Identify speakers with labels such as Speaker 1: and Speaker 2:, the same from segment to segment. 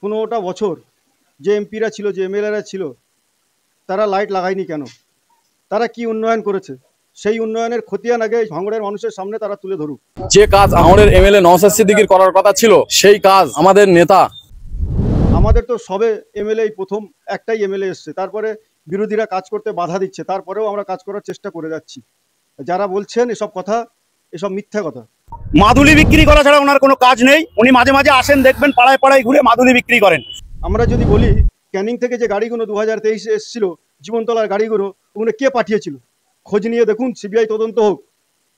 Speaker 1: 15টা বছর যে এমপিরা ছিল, যে এমএলএরা ছিল, তারা লাইট লাগায়নি কেন? তারা কি উন্নয়ন করেছে? সেই উন্নয়নের খতিয়ান আগে ভাঙড়ের মানুষের সামনে তারা তুলে ধরুক।
Speaker 2: যে কাজ ভাঙড়ের এমএলএ নওশাদ সিদ্দিকীর করার কথা ছিল, সেই কাজ আমাদের নেতা।
Speaker 1: আমাদের তো সবে এমএলএ প্রথম একটাই এমএলএ এসছে, তারপরে বিরোধীরা কাজ করতে বাধা দিচ্ছে, তারপরেও আমরা কাজ করার চেষ্টা করে যাচ্ছি। যারা বলছেন এসব কথা, এসব মিথ্যা কথা।
Speaker 3: মাদুলি বিক্রি করা ছাড়া ওনার কোনো কাজ নেই। উনি মাঝে মাঝে আসেন, দেখবেন পাড়ায় পাড়ায় ঘুরে মাদুলি বিক্রি করেন।
Speaker 1: আমরা যদি বলি ক্যানিং থেকে যে গাড়িগুলো 2023-এ এসেছিল, জীবনতলার গাড়িগুলো, ওগুলো কে পাঠিয়েছিল? খোঁজ নিয়ে দেখুন, সিবিআই তদন্ত হোক,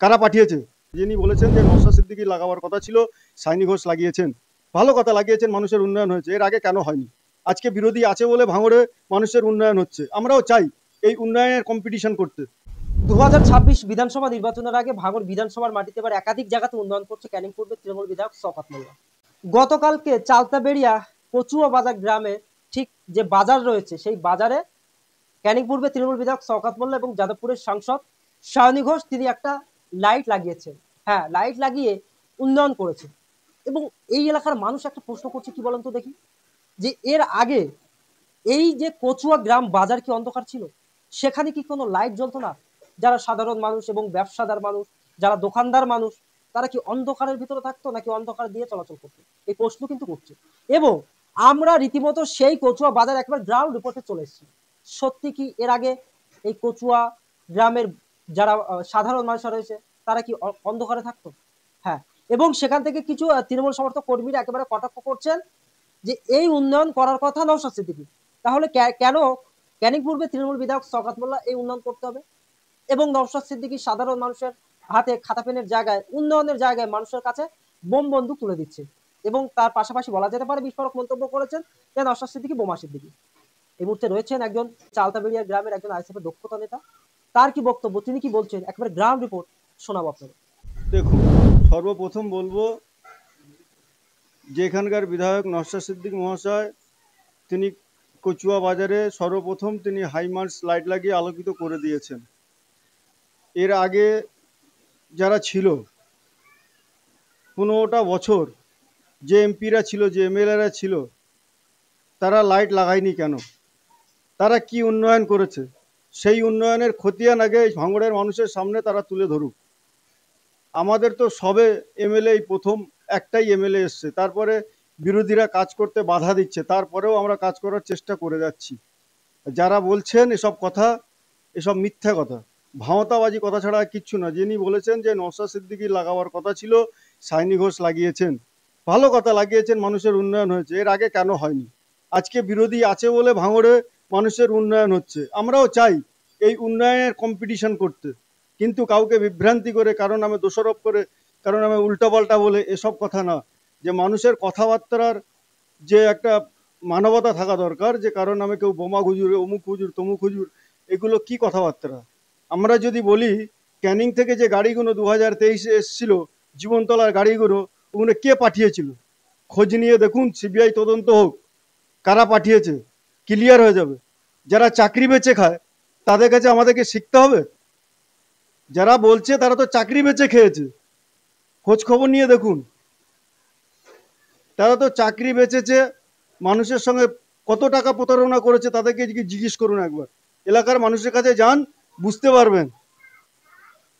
Speaker 1: কারা পাঠিয়েছে। যিনি বলেছেন যে নওশাদ সিদ্দিকী লাগাবার কথা ছিল, সাইনি ঘোষ লাগিয়েছেন, ভালো কথা লাগিয়েছেন, মানুষের উন্নয়ন হয়েছে। এর আগে কেন হয়নি? আজকে বিরোধী আছে বলে ভাঙড়ে মানুষের উন্নয়ন হচ্ছে। আমরাও চাই এই উন্নয়নের কম্পিটিশন করতে।
Speaker 4: 2026 বিধানসভা নির্বাচনের আগে ভাঙড় বিধানসভার মাটিতে এবার একাধিক জায়গাতে উন্নয়ন করছে ক্যানিং পূর্বের তৃণমূল বিধায়ক শওকত মোল্লা। গতকালকে চালতাবেড়িয়া কচুয়া বাজার গ্রামে ঠিক যে বাজার রয়েছে, সেই বাজারে ক্যানিং পূর্বে তৃণমূল বিধায়ক শওকত মোল্লা এবং যাদবপুরের সাংসদ সায়নী ঘোষ তিনি একটা লাইট লাগিয়েছেন। হ্যাঁ, লাইট লাগিয়ে উন্নয়ন করেছেন। এবং এই এলাকার মানুষ একটা প্রশ্ন করছে, কি বলেন তো দেখি, যে এর আগে এই যে কচুয়া গ্রাম বাজার কি অন্ধকার ছিল? সেখানে কি কোনো লাইট জ্বলতো না? যারা সাধারণ মানুষ এবং ব্যবসাদার মানুষ, যারা দোকানদার মানুষ, তারা কি অন্ধকারের ভিতরে থাকতো নাকি অন্ধকার দিয়ে চলাচল করতো? এই প্রশ্ন কিন্তু করছে। এবং আমরা রীতিমতো সেই কচুয়া বাজার একবার গ্রাউন্ড রিপোর্টে চলে এসেছি। সত্যি কি এর আগে এই কচুয়া গ্রামের যারা সাধারণ মানুষরা রয়েছে, তারা কি অন্ধকারে থাকতো? হ্যাঁ। এবং সেখান থেকে কিছু তৃণমূল সমর্থক কর্মীরা একেবারে কটাক্ষ করছেন যে এই উন্নয়ন করার কথা নওশাদ সিদ্দিকী, তাহলে কেন ক্যানিং পূর্বে তৃণমূল বিধায়ক শওকত মোল্লা এই উন্নয়ন করতে হবে? এবং নওশাদ সিদ্দিকী সাধারণ মানুষের হাতে খাতা পেনের জায়গায়, উন্নয়নের জায়গায় মানুষের কাছে বোম বন্দুক তুলে দিচ্ছে। এবং তার পাশাপাশি বলা যেতে পারে বিস্ফোরক মন্তব্য করেছেন যে নওশাদ সিদ্দিকী বোমা সিদ্দিকী। এই মুহূর্তে রয়েছেন একজন চালতাবেড়িয়া গ্রামের একজন আইএসএফের দক্ষতা নেতা। তার কি বক্তব্য, তিনি কি বলছেন, একেবারে গ্রাউন্ড রিপোর্ট শোনাবো আপনাদের।
Speaker 1: দেখুন, সর্বপ্রথম বলবো যে এখানকার বিধায়ক নওশাদ সিদ্দিকী মহাশয়, তিনি কচুয়া বাজারে সর্বপ্রথম তিনি হাইমার্স লাইট লাগিয়ে আলোকিত করে দিয়েছেন। এর আগে যারা ছিল 15টা বছর যে এমপিরা ছিল, যে এমএলএরা ছিল, তারা লাইট লাগায়নি কেন? তারা কি উন্নয়ন করেছে? সেই উন্নয়নের খতিয়ান আগে ভাঙড়ের মানুষের সামনে তারা তুলে ধরুক। আমাদের তো সবে এমএলএ প্রথম একটাই এমএলএ এসছে, তারপরে বিরোধীরা কাজ করতে বাধা দিচ্ছে, তারপরেও আমরা কাজ করার চেষ্টা করে যাচ্ছি। যারা বলছেন এসব কথা, এসব মিথ্যা কথা, ভাওতাবাজি কথা ছাড়া কিচ্ছু না। যিনি বলেছেন যে নওশাদ সিদ্দিকী লাগাবার কথা ছিল, সাইনি ঘোষ লাগিয়েছেন, ভালো কথা লাগিয়েছেন, মানুষের উন্নয়ন হয়েছে। এর আগে কেন হয়নি? আজকে বিরোধী আছে বলে ভাঙড়ে মানুষের উন্নয়ন হচ্ছে। আমরাও চাই এই উন্নয়নের কম্পিটিশন করতে, কিন্তু কাউকে বিভ্রান্তি করে, কারো নামে দোষারোপ করে, কারো নামে উল্টাপাল্টা বলে এসব কথা না। যে মানুষের কথাবার্তার যে একটা মানবতা থাকা দরকার, যে কারো নামে কেউ বোমা হুজুর, অমুক হুজুর, তমুক হুজুর, এগুলো কি কথাবার্তা? আমরা যদি বলি ক্যানিং থেকে যে গাড়িগুলো 2023-এ এসেছিল, জীবনতলার গাড়িগুলো, ওগুলো কে পাঠিয়েছিল? খোঁজ নিয়ে দেখুন, সিবিআই তদন্ত হোক, কারা পাঠিয়েছে, ক্লিয়ার হয়ে যাবে। যারা চাকরি বেচে খায় তাদের কাছে আমাদেরকে শিখতে হবে? যারা বলছে তারা তো চাকরি বেচে খেয়েছে, খোঁজ খবর নিয়ে দেখুন। তারা তো চাকরি বেচেছে, মানুষের সঙ্গে কত টাকা প্রতারণা করেছে তাদেরকে জিজ্ঞেস করুন একবার। এলাকার মানুষের কাছে যান, বুঝতে পারবেন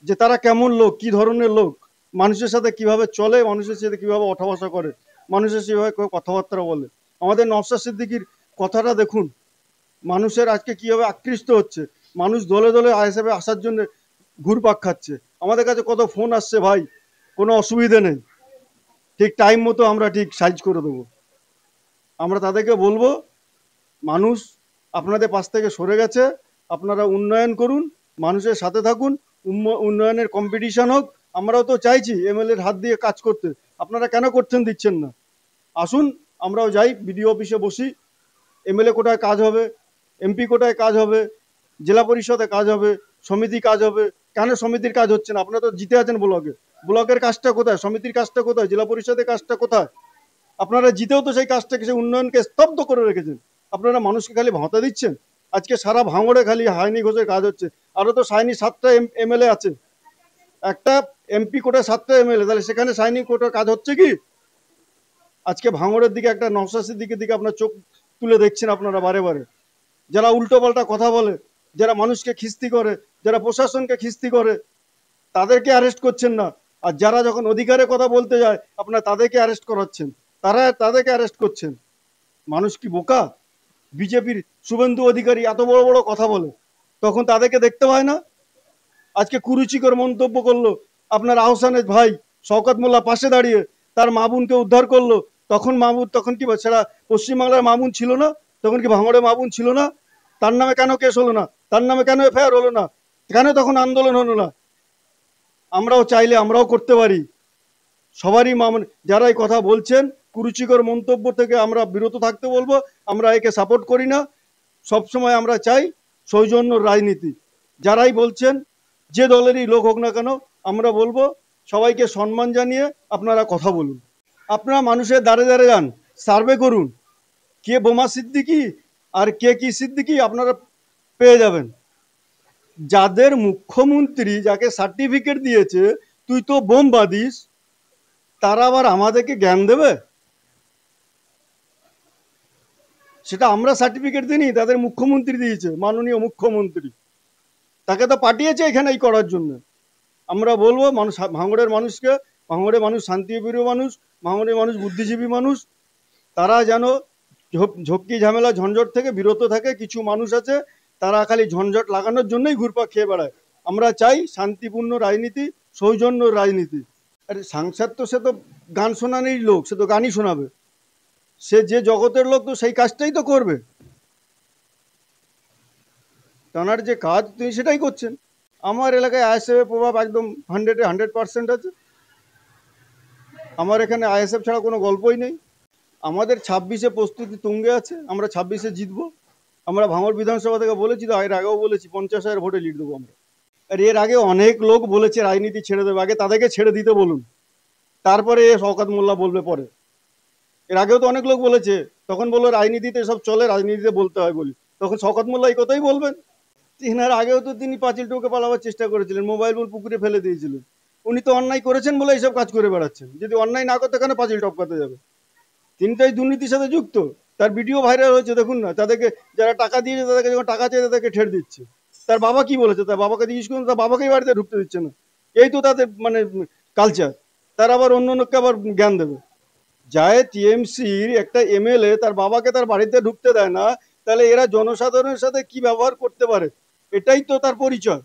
Speaker 1: যে তারা কেমন লোক, কি ধরনের লোক, মানুষের সাথে কিভাবে চলে, মানুষের সাথে কিভাবে ওঠা বসা করে, মানুষের সেভাবে কথাবার্তা বলে। আমাদের নওশাদ সিদ্দিকীর কথাটা দেখুন, মানুষের আজকে কিভাবে আকৃষ্ট হচ্ছে। মানুষ দলে দলে আইএসএফে আসার জন্য ঘুরপাক খাচ্ছে। আমাদের কাছে কত ফোন আসছে, ভাই কোনো অসুবিধে নেই, ঠিক টাইম মতো আমরা ঠিক সাইজ করে দেবো। আমরা তাদেরকে বলবো, মানুষ আপনাদের পাশ থেকে সরে গেছে, আপনারা উন্নয়ন করুন, মানুষের সাথে থাকুন, উন্নয়নের কম্পিটিশন হোক। আমরাও তো চাইছি এমএলএর হাত দিয়ে কাজ করতে, আপনারা কেন করছেন, দিচ্ছেন না? আসুন আমরাও যাই, বিডিও অফিসে বসি, এমএলএ কোটায় কাজ হবে, এমপি কোটায় কাজ হবে, জেলা পরিষদে কাজ হবে, সমিতি কাজ হবে। কেন সমিতির কাজ হচ্ছে না? আপনারা তো জিতে আছেন ব্লকে, ব্লকের কাজটা কোথায়? সমিতির কাজটা কোথায়? জেলা পরিষদের কাজটা কোথায়? আপনারা জিতেও তো সেই কাজটাকে, সেই উন্নয়নকে স্তব্ধ করে রেখেছেন। আপনারা মানুষকে খালি ভাঁতা দিচ্ছেন। আজকে সারা ভাঙড়ে খালি সাইনি ঘোষের কাজ হচ্ছে। আরও তো সাইনি 7টা এমএলএ আছে, একটা এমপি কোটায় 7টা এমএলএ, তাহলে সেখানে সাইনি কোটার কাজ হচ্ছে কি? আজকে ভাঙড়ের দিকে একটা নওশাদের দিকে আপনার চোখ তুলে দেখছেন আপনারা বারে বারে। যারা উল্টো পাল্টা কথা বলে, যারা মানুষকে খিস্তি করে, যারা প্রশাসনকে খিস্তি করে, তাদেরকে অ্যারেস্ট করছেন না। আর যারা যখন অধিকারের কথা বলতে যায় আপনারা তাদেরকে অ্যারেস্ট করাচ্ছেন, তাদেরকে অ্যারেস্ট করছেন। মানুষ কি বোকা? বিজেপির শুভেন্দু অধিকারী এত বড় বড় কথা বলে, তখন তাদেরকে দেখতে পায় না? আজকে কুরুচিকর মন্তব্য করলো আপনার আহসানের ভাই শওকত মোল্লা পাশে দাঁড়িয়ে, তার মা বোনকে উদ্ধার করলো। তখন কি সেটা পশ্চিমবাংলার মা বোন ছিল না? তখন কি ভাঙড়ে মা বোন ছিল না? তার নামে কেন কেস হলো না? তার নামে কেন এফআইআর হলো না? কেন তখন আন্দোলন হলো না? আমরাও চাইলে আমরাও করতে পারি। সবারই যারা এই কথা বলছেন কুরুচিকর মন্তব্য থেকে আমরা বিরত থাকতে বলবো। আমরা একে সাপোর্ট করি না। সবসময় আমরা চাই সৌজন্য রাজনীতি। যারাই বলছেন যে দলেরই লোক হোক না কেন, আমরা বলবো সবাইকে সম্মান জানিয়ে আপনারা কথা বলুন। আপনারা মানুষের দ্বারে দ্বারে যান, সার্ভে করুন, কে বোমা সিদ্দিকি আর কে কি সিদ্দিকি আপনারা পেয়ে যাবেন। যাদের মুখ্যমন্ত্রী যাকে সার্টিফিকেট দিয়েছে তুই তো বোম বাঁধিস, তারা আবার আমাদেরকে জ্ঞান দেবে? সেটা আমরা সার্টিফিকেট দিইনি, তাদের মুখ্যমন্ত্রী দিয়েছে, মাননীয় মুখ্যমন্ত্রী। তাকে তো পাঠিয়েছে এখানে এই করার জন্য। আমরা বলবো মানুষ, ভাঙড়ের মানুষকে, ভাঙড়ের মানুষ শান্তিপ্রিয় মানুষ, ভাঙড়ের মানুষ বুদ্ধিজীবী মানুষ, তারা যেন ঝক্কি ঝামেলা ঝঞ্ঝট থেকে বিরত থাকে। কিছু মানুষ আছে তারা খালি ঝঞ্ঝট লাগানোর জন্যই ঘুরপাক খেয়ে বেড়ায়। আমরা চাই শান্তিপূর্ণ রাজনীতি, সৌজন্য রাজনীতি। আরে সাংসদ তো সে তো গান শোনানোর লোক, সে তো গানই শোনাবে। সে যে জগতের লোক তো সেই কাজটাই তো করবে। তার যে কাজ তিনি সেটাই করছেন। আমার এলাকায় আইএসএফ এর প্রভাব একদম 100% আছে। আমার এখানে আইএসএফ ছাড়া কোনো গল্পই নেই। আমাদের 26-এ প্রস্তুতি তুঙ্গে আছে, আমরা 26-এ জিতবো। আমরা ভাঙড় বিধানসভা থেকে বলেছি, তো এর আগেও বলেছি 50,000 ভোটে লিড দেবো আমরা। আর এর আগে অনেক লোক বলেছে রাজনীতি ছেড়ে দেবে, আগে তাদেরকে ছেড়ে দিতে বলুন, তারপরে শওকত মোল্লা বলবে পরে। এর আগেও তো অনেক লোক বলেছে, তখন বললো রাজনীতিতে সব চলে, রাজনীতিতে বলতে হয় বলি, তখন শওকত মোল্লা এই কথাই বলবেন। তিনার আগেও তো তিনি পাঁচিল টোকে পালাবার চেষ্টা করেছিলেন, মোবাইল ফোন পুকুরে ফেলে দিয়েছিলেন। উনি তো অন্যায় করেছেন বলে এইসব কাজ করে বেড়াচ্ছেন। যদি অন্যায় না করতে কেন পাঁচিল টপকাতে যাবে? তিনি তো এই দুর্নীতির সাথে যুক্ত। তার ভিডিও ভাইরাল হয়েছে, দেখুন না। তাদেরকে যারা টাকা দিয়েছে তাদেরকে যখন টাকা চেয়ে তাদেরকে ঠেট দিচ্ছে। তার বাবা কি বলেছে? তার বাবাকে জিজ্ঞেস করুন, তার বাবাকেই বাড়িতে ঢুকতে দিচ্ছে না। এই তো তাদের কালচার। তার আবার অন্য লোককে আবার জ্ঞান দেবে। যায় টিএমসির একটা এমএলএ তার বাবাকে তার বাড়িতে ঢুকতে দেয় না, তাহলে এরা জনসাধারণের সাথে কি ব্যবহার করতে পারে? এটাই তো তার পরিচয়।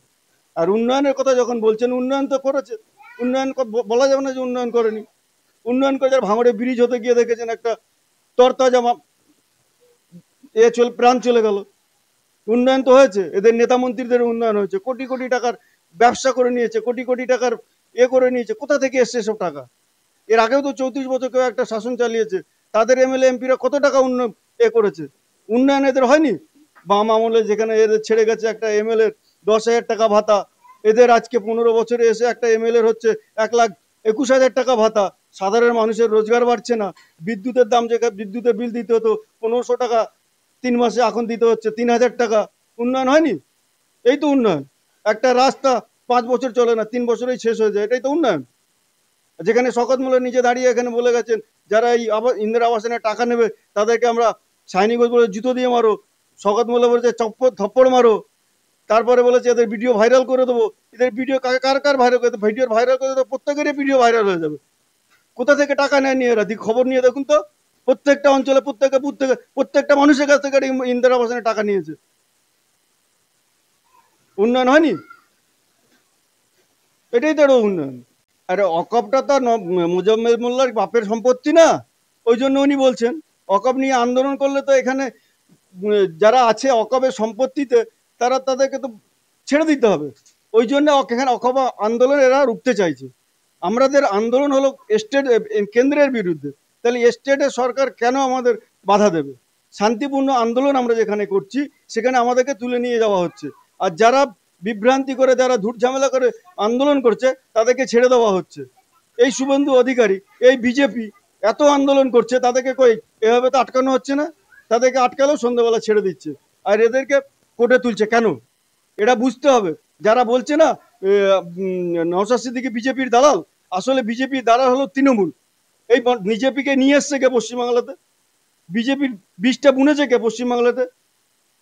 Speaker 1: আর উন্নয়নের কথা যখন বলছেন, উন্নয়ন তো করেছে। উন্নয়ন বলা যাবে না যে উন্নয়ন করেনি। উন্নয়ন করে যার ভাঙড়ে ব্রিজ হতে গিয়ে দেখেছেন একটা তরতাজা প্রাণ চলে গেল। উন্নয়ন তো হয়েছে, এদের নেতা মন্ত্রীদের উন্নয়ন হয়েছে। কোটি কোটি টাকার ব্যবসা করে নিয়েছে, কোটি কোটি টাকার করে নিয়েছে। কোথা থেকে এসছে এসব টাকা? এর আগেও তো 34 বছর কেউ একটা শাসন চালিয়েছে, তাদের এমএলএ এমপিরা কত টাকা উন্নয়ন করেছে। উন্নয়ন এদের হয়নি? বাম আমলে যেখানে এদের ছেড়ে গেছে একটা এমএলএ 10,000 টাকা ভাতা, এদের আজকে 15 বছরে এসে একটা এমএলএ হচ্ছে 1,21,000 টাকা ভাতা। সাধারণ মানুষের রোজগার বাড়ছে না। বিদ্যুতের দাম, যেখানে বিদ্যুতের বিল দিতে হতো 1500 টাকা 3 মাসে, এখন দিতে হচ্ছে 3,000 টাকা। উন্নয়ন হয়নি? এই তো উন্নয়ন। একটা রাস্তা 5 বছর চলে না, 3 বছরেই শেষ হয়ে যায়, এটাই তো উন্নয়ন। যেখানে শওকত মোল্লা নিজে দাঁড়িয়ে এখানে বলে গেছেন যারা এই ইন্দিরা আবাসনের টাকা নেবে তাদেরকে আমরা সাইনিক বলে জুতো দিয়ে মারো। শওকত মোল্লা বলেছে থপ্পড় মারো। তারপরে বলেছে এদের ভিডিও ভাইরাল করে দেবো। এদের ভিডিও কার ভাইরাল করে? ভিডিও ভাইরাল করে দেবো, প্রত্যেকেরই ভিডিও ভাইরাল হয়ে যাবে। কোথা থেকে টাকা নেয়নি এরা? খবর নিয়ে দেখুন তো। প্রত্যেকটা অঞ্চলে প্রত্যেকটা মানুষের কাছ থেকে ইন্দিরা আবাসনের টাকা নিয়েছে। উন্নয়ন হয়নি? এটাই তো উন্নয়ন। আরে অকপটা তো মুজাম্মেল মোল্লার বাপের সম্পত্তি না, ওই জন্য উনি বলছেন। অকপ নিয়ে আন্দোলন করলে তো এখানে যারা আছে অকপের সম্পত্তিতে, তাদেরকে তো ছেড়ে দিতে হবে। ওই জন্য এখানে অকপ আন্দোলন এরা রুখতে চাইছে। আমাদের আন্দোলন হলো স্টেট, কেন্দ্রের বিরুদ্ধে। তাহলে স্টেটের সরকার কেন আমাদের বাধা দেবে? শান্তিপূর্ণ আন্দোলন আমরা যেখানে করছি সেখানে আমাদেরকে তুলে নিয়ে যাওয়া হচ্ছে। আর যারা বিভ্রান্তি করে, যারা ধুট ঝামেলা করে আন্দোলন করছে তাদেরকে ছেড়ে দেওয়া হচ্ছে। এই শুভেন্দু অধিকারী, এই বিজেপি এত আন্দোলন করছে, তাদেরকে এভাবে তো আটকানো হচ্ছে না। তাদেরকে আটকালেও সন্ধ্যাবেলা ছেড়ে দিচ্ছে। আর এদেরকে কোর্টে তুলছে কেন? এটা বুঝতে হবে। যারা বলছে না নওশাদ সিদ্দিকী বিজেপির দালাল, আসলে বিজেপির দালাল হলো তৃণমূল। এই বিজেপিকে নিয়ে এসছে কে পশ্চিমবাংলাতে? বিজেপির বীজটা বুনেছে কে পশ্চিমবাংলাতে?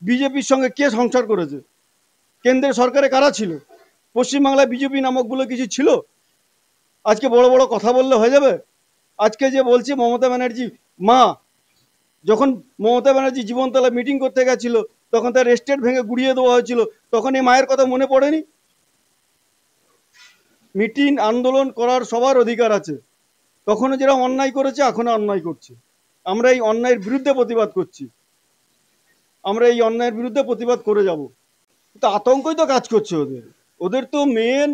Speaker 1: বিজেপির সঙ্গে কে সংসার করেছে? কেন্দ্রের সরকারে কারা ছিল? পশ্চিমবাংলায় বিজেপি নামক বলে কিছু ছিল? আজকে বড় বড় কথা বললে হয়ে যাবে? আজকে যে বলছে মমতা ব্যানার্জি মা, যখন মমতা ব্যানার্জি জীবনতলা মিটিং করতে গেছিল তখন তার এস্টেট ভেঙে গুড়িয়ে দেওয়া হয়েছিল, তখন এই মায়ের কথা মনে পড়েনি? মিটিং আন্দোলন করার সবার অধিকার আছে, তখনও যারা অন্যায় করেছে এখনো অন্যায় করছে। আমরা এই অন্যায়ের বিরুদ্ধে প্রতিবাদ করছি, আমরা এই অন্যায়ের বিরুদ্ধে প্রতিবাদ করে যাব। তো আতঙ্কই তো কাজ করছে ওদের। ওদের তো মেন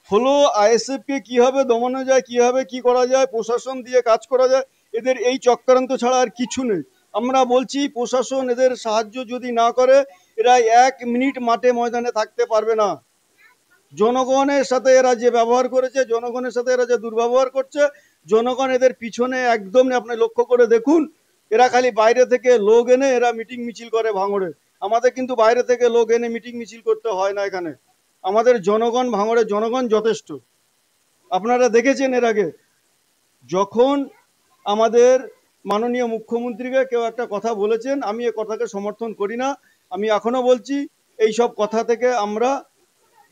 Speaker 1: হলো আইএসএফ কে কিভাবে দমানো যায়, কিভাবে কি করা যায়, প্রশাসন দিয়ে কাজ করা যায়, এদের এই চক্রান্ত ছাড়া আর কিছু নেই। আমরা বলছি প্রশাসন এদের সাহায্য যদি না করে এরা 1 মিনিট মাঠে ময়দানে থাকতে পারবে না। জনগণের সাথে এরা যে ব্যবহার করেছে, জনগণের সাথে এরা যে দুর্ব্যবহার করছে, জনগণ এদের পিছনে একদম আপনি লক্ষ্য করে দেখুন। এরা খালি বাইরে থেকে লোক এনে এরা মিটিং মিছিল করে ভাঙড়ে। আমাদের কিন্তু বাইরে থেকে লোক এনে মিটিং মিছিল করতে হয় না। এখানে আমাদের জনগণ, ভাঙড়ের জনগণ যথেষ্ট। আপনারা দেখেছেন এর আগে যখন আমাদের মাননীয় মুখ্যমন্ত্রীকে কেউ একটা কথা বলেছেন, আমি এ কথাকে সমর্থন করি না। আমি এখনো বলছি এই সব কথা থেকে আমরা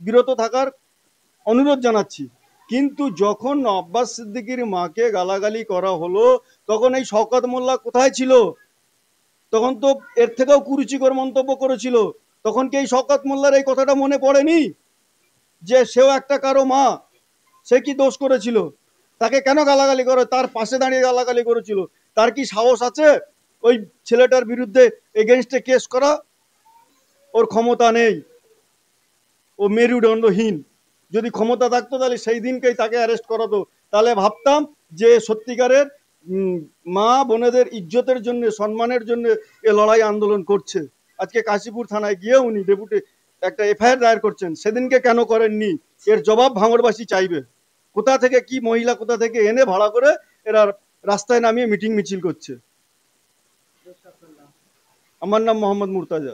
Speaker 1: বিরত থাকার অনুরোধ জানাচ্ছি। কিন্তু যখন আব্বাস সিদ্দিকীর মাকে গালাগালি করা হলো তখন এই শওকত মোল্লা কোথায় ছিল? তখন তো এর থেকেও কুরুচিকর মন্তব্য করেছিল। তখন কি এই শওকত মোল্লার এই কথাটা মনে পড়েনি যে সেও একটা কারো মা, সে কি দোষ করেছিল? তাকে কেন গালাগালি করে? তার পাশে দাঁড়িয়ে গালাগালি করেছিল। তার কি সাহস আছে ওই ছেলেটার বিরুদ্ধে এগেনস্টে কেস করা? ওর ক্ষমতা নেই, ও মেরুদণ্ডহীন। যদি ক্ষমতা থাকতো তাহলে সেই দিনকেই তাকে অ্যারেস্ট করাতো, তাহলে ভাবতাম যে সত্যিকারের মা বোনেদের ইজ্জতের জন্য, সম্মানের জন্য এ লড়াই আন্দোলন করছে। আজকে কাশীপুর থানায় গিয়ে উনি ডেপুটি একটা এফআইআর দায়ের করছেন, সেদিনকে কেন করেননি? এর জবাব ভাঙড়বাসী চাইবে। কোথা থেকে কি মহিলা কোথা থেকে এনে ভাড়া করে এরা রাস্তায় নামিয়ে মিটিং মিছিল করছে। আমার নাম মোহাম্মদ মুর্তাজা।